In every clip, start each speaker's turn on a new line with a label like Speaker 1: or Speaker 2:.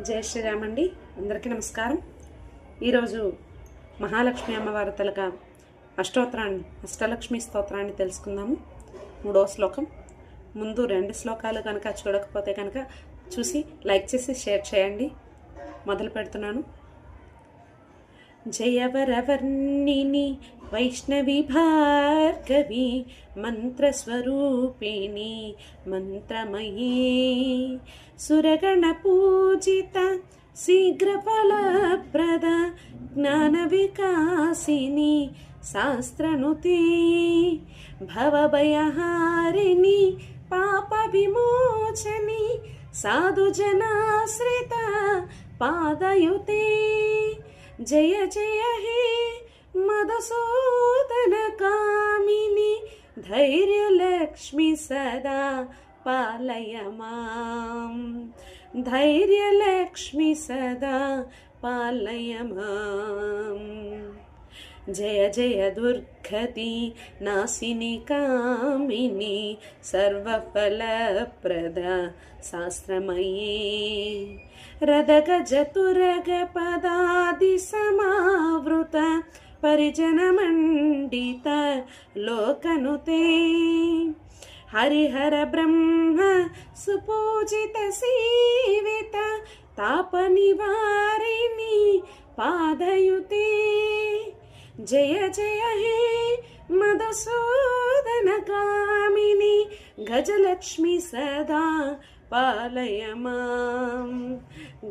Speaker 1: జై శ్రీరామ్ అండి. అందరికీ నమస్కారం. ఈరోజు మహాలక్ష్మి అమ్మవారి తలక అష్టలక్ష్మి స్తోత్రాన్ని తెలుసుకుందాము. 3వ శ్లోకం. ముందు 2 శ్లోకాలు కనుక చూడకపోతే కనుక చూసి లైక్ చేసి షేర్ చేయండి. మొదలు పెడుతున్నాను. జయవరవర్ణిని వైష్ణవి భార్గవి మంత్రస్వరూపిణి మంత్రమయీ సురగణ పూజిత శీఘ్రఫలప్రద జ్ఞాన వికాసిని శాస్త్రనుతి భవభయహారిణి పాప విమోచని సాధుజనాశ్రిత పాదయుతే జయ జయ హే మధుసూదన కామిని ధైర్యలక్ష్మి సదా పాలయ మాం ధైర్యలక్ష్మి సదా పాలయ మాం జయ జయ దుర్గతి నాశిని కామిని సర్వఫలప్రద శాస్త్రమయీ రథగజతురగ పదాది సమావృత పరిజనమండిత లోకనుతే హరిహర బ్రహ్మ సుపూజిత సేవిత తాప నివారిణి పాదయుతే జయ జయ హే మధుసూదన కామిని గజలక్ష్మి సదా పాలయ మాం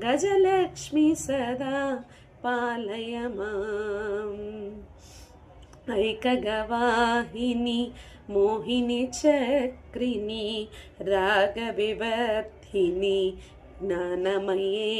Speaker 1: గజలక్ష్మి సదా పాలయ మాం ఐకగవాహిని మోహిని చక్రిని రాగవివర్ధిని జ్ఞానమయే